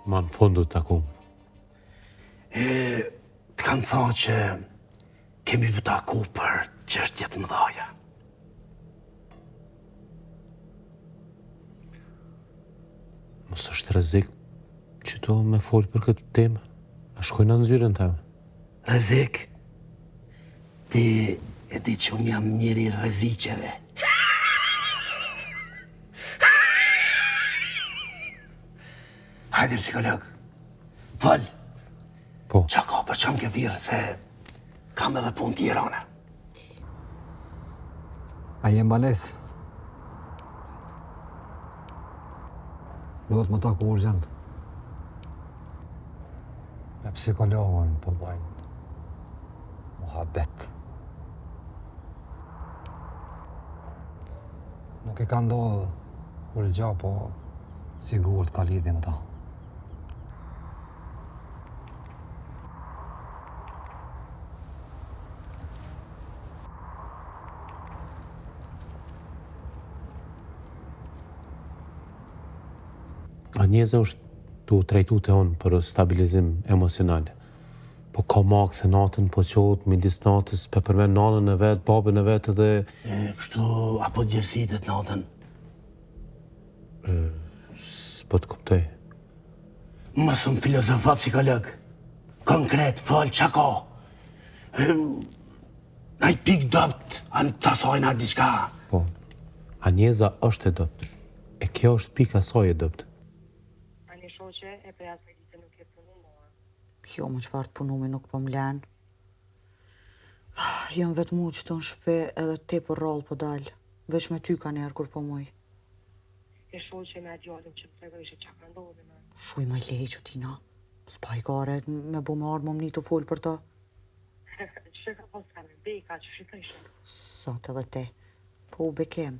Ma në fundu të takum. Të kanë thonë që kemi për taku për çështjet mëdhaja. Mos është rrezik që to me folë për këtë temë. A shkojnë në zyrën tëme? Rrezik? Ti e di që unë jam njëri rreziqeve. Hajde psikolog. Fol. Po. Qa ka për qam ke thirë se kam edhe punë tjera une. A jem bales? Duhet më taku urgjent. Me psikologun po bajnë muhabet. Nuk e ka ndodhë kur gja, po sigurt ka lidhje me ta. Anjeza është tu trajtu të onë për stabilizim emocional. Po ka makë të natën, po qotë, midis natës, përmen nanën e vetë, babën e vetë dhe... Kështu, apo gjerësitet natën? S'po të kuptoj. Mësëm filozofa psikolog. Konkret, fol, qa ka? Naj pik dopt, anë të asajna diçka. Po, Anjeza është e dopt. E kjo është pika saj e dopt. Shoqe, e për jasë me ditë nuk e punu mua. Jo, më qëfar të punumi nuk po m'len. Jëm vetë mu që të në shpe edhe te për rol po dalë. Veç me ty ka njerë kur po muj. E shoqe me djallin që të tregojshë qa ka ndodhe me. Shuj ma lej që tina. S'pa i kare me bu me ardë më mni të folë për ta. Që ka pas ka me beka, që shqitëshë? Sa të dhe te. Po u bekem.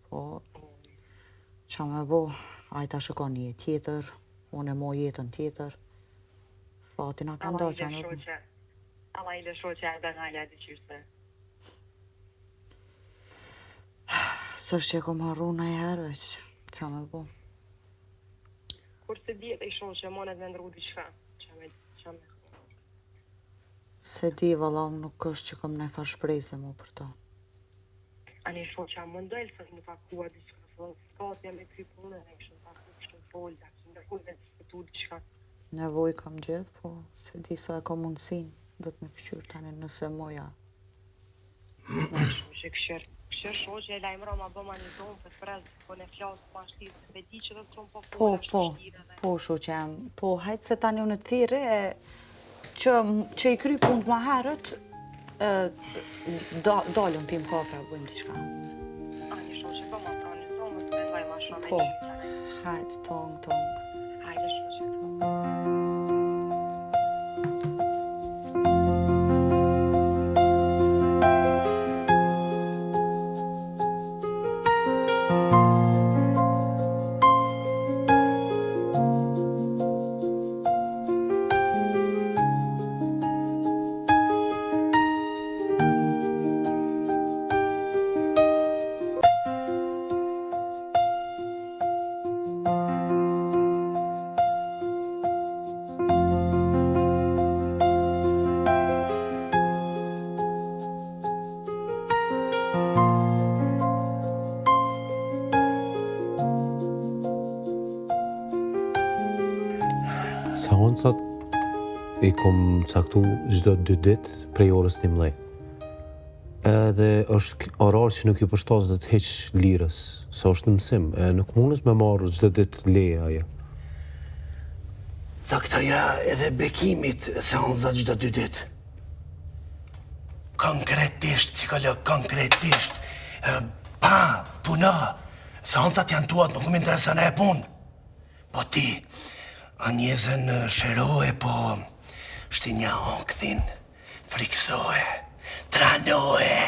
Po, qa me bo, ajta shikon një tjetër, unë e mo jetën tjetër. Fatina ka nda që nuk... Allah i le shoqe e dhe nga i adi qyrëse. Sërë që e kom harru në i herë, veç, qa me bo. Kur se djetë i shoqe, monet me ndru diqka, qa me... Se di, valla, nuk është që kom ne fa shprejse mu për ta. Ani shoqe, a më ndojlë se më takua diqka, s'katja me kry punë, e kështë në taku, kështë në folë, da kështë ndërkuj me të spëtu diqka. Nevoj kam gjithë, po se di sa e ka mundësin, dhe të me këshqyrë tani nëse moja. Shumë që këshër shoqe, e lajmëra ma bëma një tonë për prezë, po ne flasë ma shtirë, se me di që dhe të tronë po folë, po shoqe, po hajtë se tani unë të thire, që i kry punë ma herët, dalëm pim kafe, bëjmë diqka. Po, hajtë, tong. Hajde, shoqe. Seansat i kom caktu çdo 2 ditë prej orës 11. Edhe është orar që nuk i përshtatet hiç lirës, se është në mësim, e nuk mundet me marrë çdo ditë leje ajo. Caktoja edhe bekimit seansat çdo 2 ditë. Konkretisht, psikolog, konkretisht. Pa, puna. Seansat janë tuat, nuk më interesën e punë. Po ti, Anjezën shërohe, po shtinja okthin, friksohe, tranohe.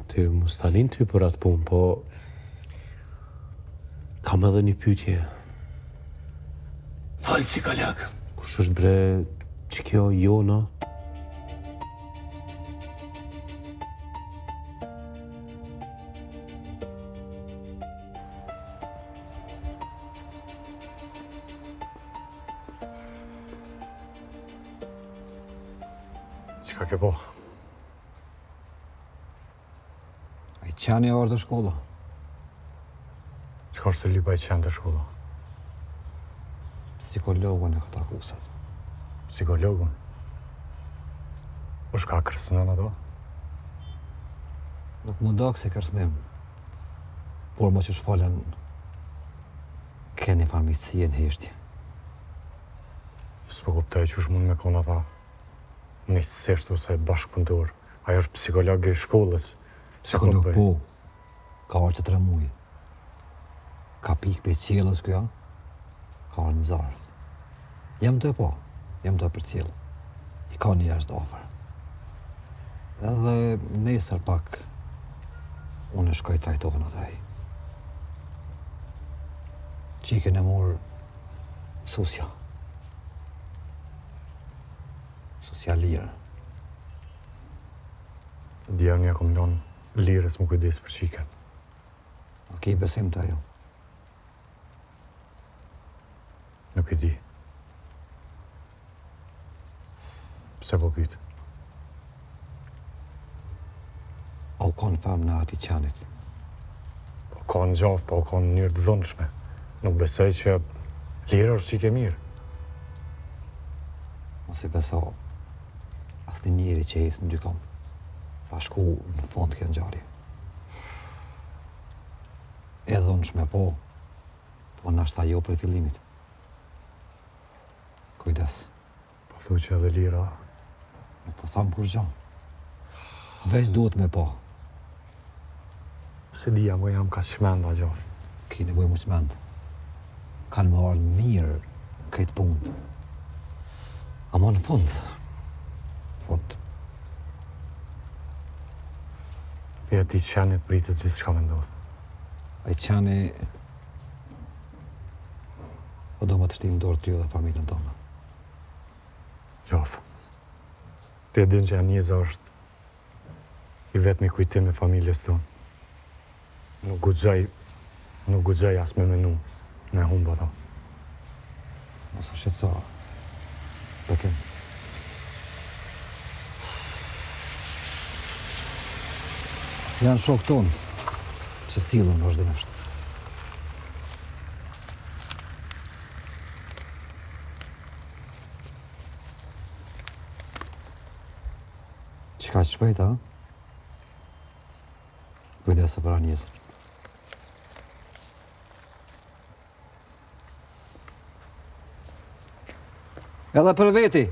Ty mos talin ty për atë punë, po kam edhe një pyetje. Fol, psikolog. Kush është bre që kjo Jona? Çka ke po? Ai qani orë të shkolla. Çka është të lypa i qenë të shkolla? Psikologën e këta kusat. Psikologun? Po shka kërcënon ato? Nuk më do këse kërcënim. Por më që shfalen keni farmicësie në heshtje. S'po kuptoj që është mund me kona ata miqësisht ose bashkëpunëtor. Ajo është psikolog i shkollës. Psikolog po, ka orë që 3 muaj. Ka pikë për qjelës kjo, ka orë në zardh. Jam të po, jam të për qjelë. I ka një jashtë ofër. Edhe nesër pak, unë shkoj trajtohen ataj. Qikën e morë susja. Susja lirë. Djerë një kom lonë lirës më kujdes për qiken. A ke besim të ajo? Nuk i di. Pse po pitë? A u konë famë në ati qanit? Po ka në gjafë, po ka në njërë të dhënshme. Nuk besoj që lirë është qike mirë. Mos i beso, as një njeri që jesë në dy kam. Pa shku në fund kjo ngjarje. E dhunshme po, po nashta jo për fillimit. Kujdes. Po thu që edhe lira. Nuk po thamë kur gjo. Veç duhet me po. Se dija, mo jam ka shmenda gjafë. Ki nevoj më shmend. Kanë më ardhë mirë këtë punë. Amo në fund. Vje ti qenit pritet gjithë shka me ndodhë. Ai qani po do më të shtim dorë ty dhe familjen tonë. Gjafë. Ti e din që Aniza është i vetmi kujtim e familjes tonë. Nuk guxoj as me menu me humba ta. Mos u shqetëso. Bekim. Janë shok tonë që sillen vazhdimisht. Qka që shpejt, a? Kujdese për Anizën. Edhe për veti.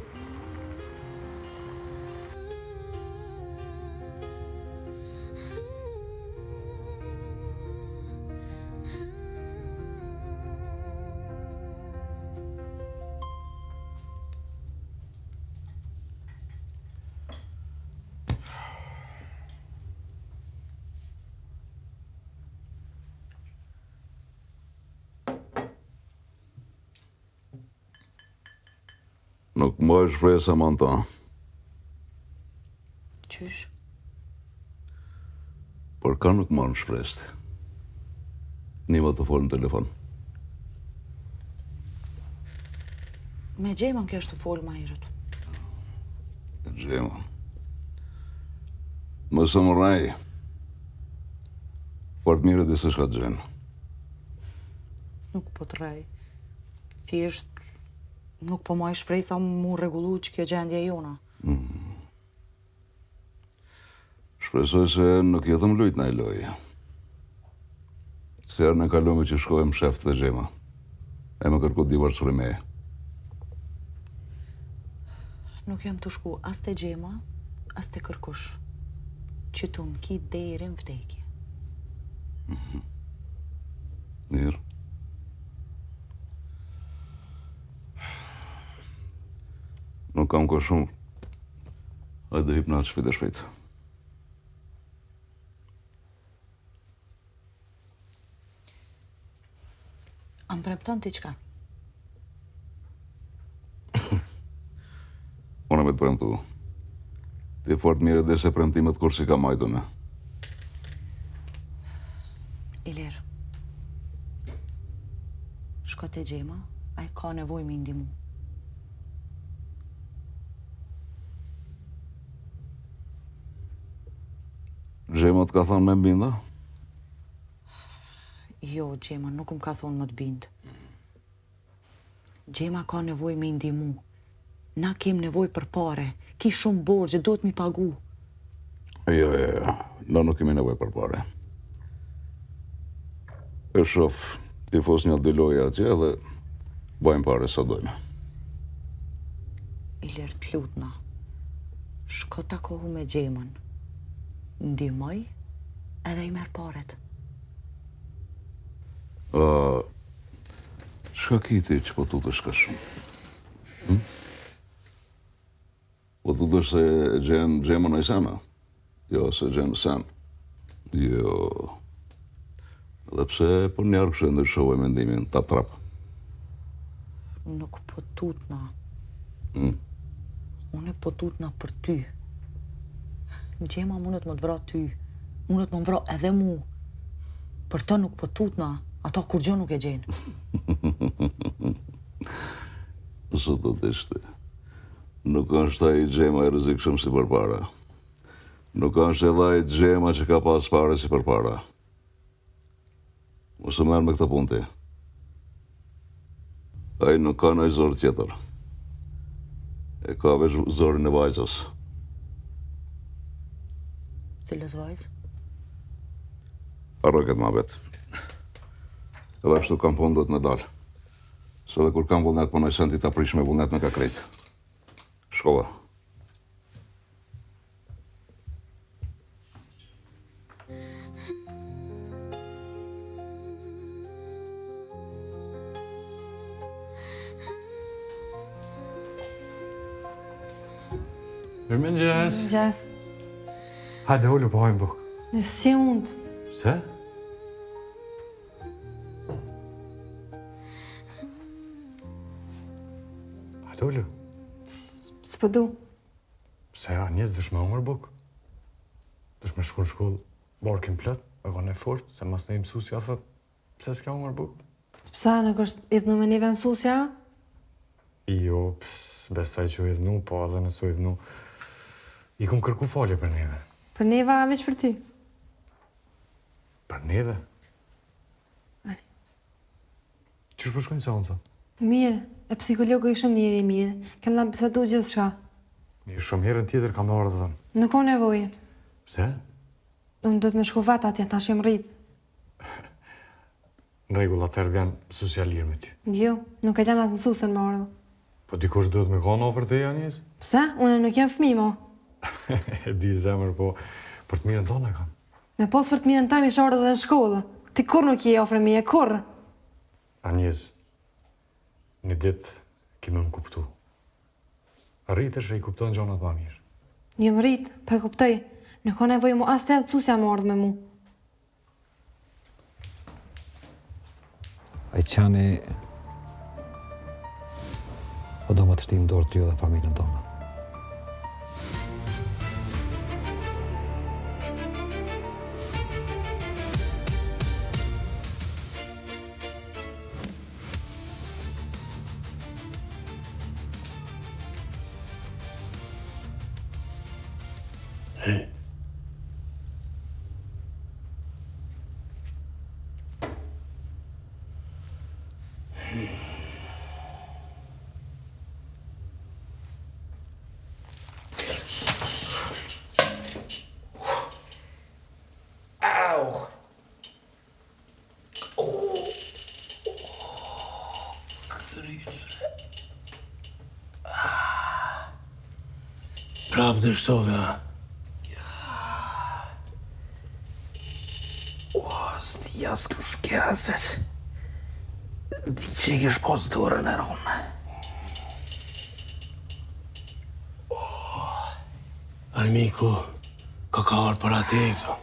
Nuk më është shpresa më në ta. Qysh? Por ka nuk marrë në shprest. Nima të folë në telefon. Me Gjemën kjo është të folë ma herët. Gjema. Më së më raj. Fort mire dhe se shka gjenë. Nuk po të rej. Thjesht nuk po ma i shprej sa mu regullu që kjo gjendje jona. Shpresoj se nuk jetëm lujt në e lojë. Se erë në kalume që shkojmë sheft dhe Gjema. E më kërku divorcuri me e. Nuk jam të shku as të Gjema, as të kërkush. Që të më ki deri në vdekje. Mirë. Nuk kam ko shumë. Hajde hip natë shpejt e shpejt. Am premton ti qka? Unë me të premtu. Ti fort mire dhe se premtimet kur si ka majdune. Ilir, shko te Gjema, a i ka nevoj me ndimu. Gjema të ka thonë me mbinda? Jo, Gjema nuk më ka thonë më të bindë. Gjema ka nevoj me ndihmu. Na kem nevoj për pare. Ki shumë borgje, do të mi pagu. Jo, na nuk kemi nevoj për pare. E shof, ti fos një dy loja atje dhe bajmë pare sa dojme. Ilir të lutna. Shko takohu me Gjemën. Ndihmoj edhe i merë paret. Shka kiti që po tu të shka shumë? Po tu të se Gjemën e sena? Jo, se Gjemë sen. Jo. Dhe pse po njarë kështë ndryshove mendimin, tap trap? Nuk po tutna. Unë po tutna për ty. Gjema mundet më të vra ty. Mundet më vra edhe mu. Për të nuk po tutna. Ato kur gjë nuk e gjenë. Së të të ishte. Nuk është ai Gjema i rrezikshëm si përpara. Nuk është edhe ai Gjema që ka pas pare si përpara. Mos e merr me këtë punë ti. Ai nuk ka ndonjë zor tjetër. E ka veç zorin e vajzës. Cilës vajzë? Arro këtë ma vetë. Edhe ashtu kam punë do të me dalë. Se edhe kur kam vullnet punoj senti ta prish me vullnet me ka krejt. Shkova. Mirëmëngjes. Gjas, Hajde ullu po hajmë bukë. në si mund. Pse? Hajde ullu. S'po du. Pse ja, njës dush me umër bukë. Dush me shku në shkollë, barkin plët, e ka ne fort, se mas ne i mësusja thët, pse s'ka umër bukë? Psa, nuk është idhnu me neve mësusja? Jo, besaj që u idhnu, po edhe nësë u idhnu. I kum kërku falje për neve. Për neva veç për ty. Për neve? Ani. Qështë përshkojnë seansa? Mirë, e psikologu i shumë njëri i mirë. Kanë lanë bisatu gjithë shka. Një shumë herën tjetër kam me orë të thëmë. Nuk ka nevoje. Pse? Unë do të me shku vetë atje, tash jem rritë. Në regull, atër vjen mësusja lirë me ty. Jo, nuk e janë atë mësusën më ardhë. Po dikush duhet me konë ofër të janjes? Pse? Unë nuk jem fëmi, mo. E di zemër, po për të mirën tonë e kam. Me pos për të mirën tam isha ardhë dhe në shkollë. Ti kur nuk je ofre mi e kur? Anjes, një ditë kime më kuptu. Rritesh e i kupton gjonat ma mirë. Jem rritë, për e kuptoj. Nuk ka nevojë mu as të mësusja më ardhë me mu. Ai qani o do më të shtim dorë të ju dhe familjen tonë. Prapë dështove, a? Sti jasë kësh kjazet. Ti që i kësh pos dorën e ronë. Armiku, ka arë për ati e këto.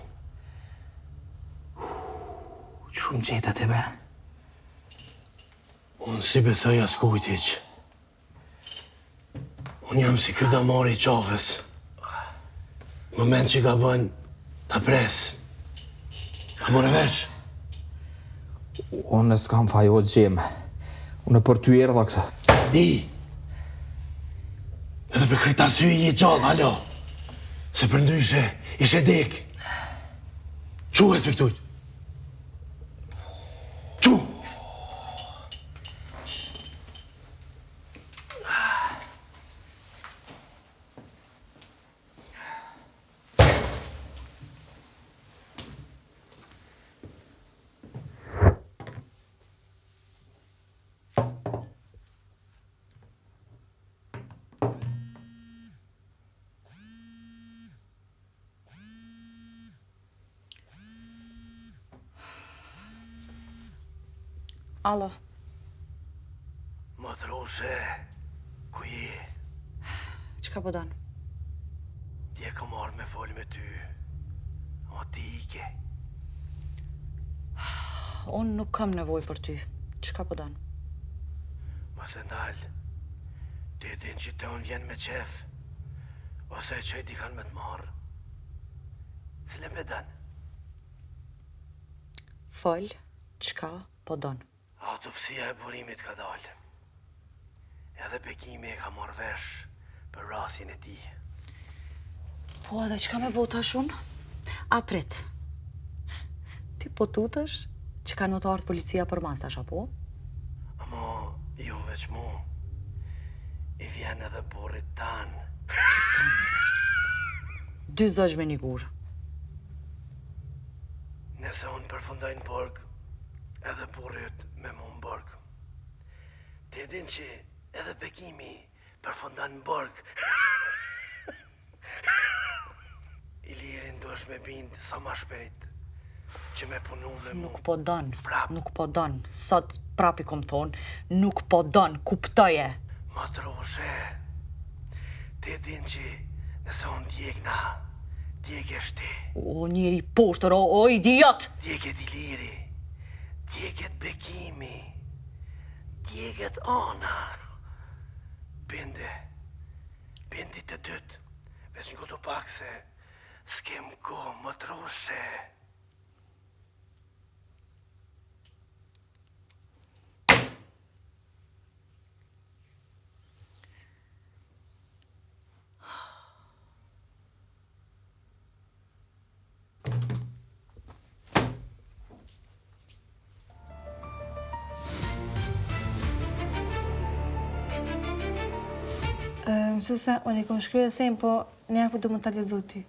Shumë qeta te be. Unë si besoj as kujti që. Unë jam si kjo damari i qafës. Moment që ka bën, ta pres. A more vesh? Unë s'kam fajo gjemë. Unë për ty erdha këtë. Di. Edhe për këtë arsye je gjallë, alo. Se për ndryshe, ishe dek. Qu respektujt? Qu? Alo. Matrose, ku je? Çka po dan? Dje ka marrë me folë me ty. O ti ike. Unë nuk kam nevojë për ty. Çka po dan? Mos e ndal. Ti din që të unë vjen me qef. Ose që i dikan me të marrë. Cile me dan? Fol, çka po don? Autopsia e burimit ka dalë. Edhe Bekimi e ka marrë vesh për rastin e tij. Po edhe çka me bo tash unë? A prit. Ti po tutesh që ka notar të policia për mas tash apo? Ama jo veç mu. I vjen edhe burrit tan. Dy zogj me një gur. Nëse unë përfundoj në burg, edhe burrit me mu në burg. Ti din që edhe Bekimi përfundan në burg. Ilirin duesh me bindë sa ma shpejt që me punu me mu. Nuk po don, Prap. nuk po don. Sot prap i kom thonë, nuk po don, kuptoje. Matroshe, ti din që nëse unë djegna, djegesh ti. O njeri poshtër, o idiot! Djeget Iliri, djeget Bekimi, djeget Ana. Bindi të dytë, veç në këtu pak se s'kem ko, matroshe. Mësuese, unë i kom shkruar sem, po njerë po du më ta lexoj ty.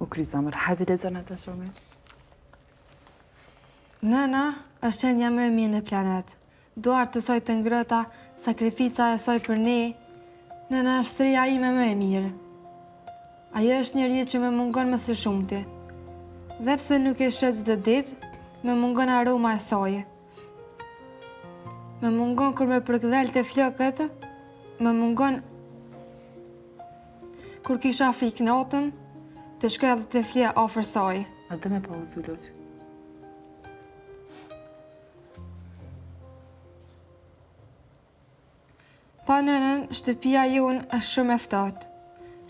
U kry zamër, hajde lexon atë shumë. Nëna është qenja më e mirë në planet. Duart të soj të ngrëta, sakrifica e soj për ne. Nëna është stria ime më e mirë. Ajo është njeriu që më mungon më së shumti. Dhe pse nuk e shoh çdo ditë, më mungon aroma e saj. Më mungon kur më përkdhel të flokët, më mungon kur kisha frik natën, të shkoj edhe të flija afër saj. A të me pauzu, Loq. Pa nënën, shtëpia jonë është shumë e ftohtë.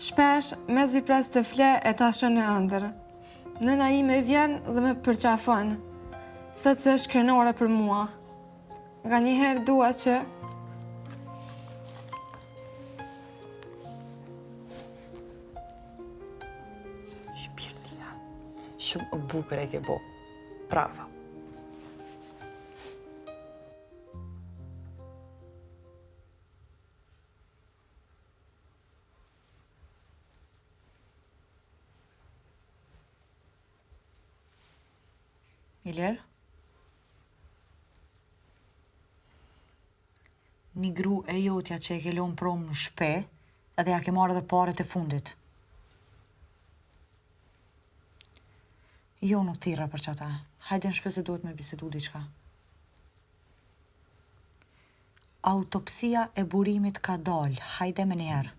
Shpesh, mezi pres të fle e ta shën në ëndër. Nëna ime vjen dhe me përqafon. Thët se është krenore për mua. Nga njëherë dua që Shpirtia. Shumë bukur e ke bo. Bravo. Ilir? Një gru e jotja që e ke lonë promë në shpe, edhe ja ke marrë dhe paret e fundit. Jo nuk thira për qata. Hajde në shpe se duhet me bisedu diqka. Autopsia e burimit ka dalë. Hajde me njerë.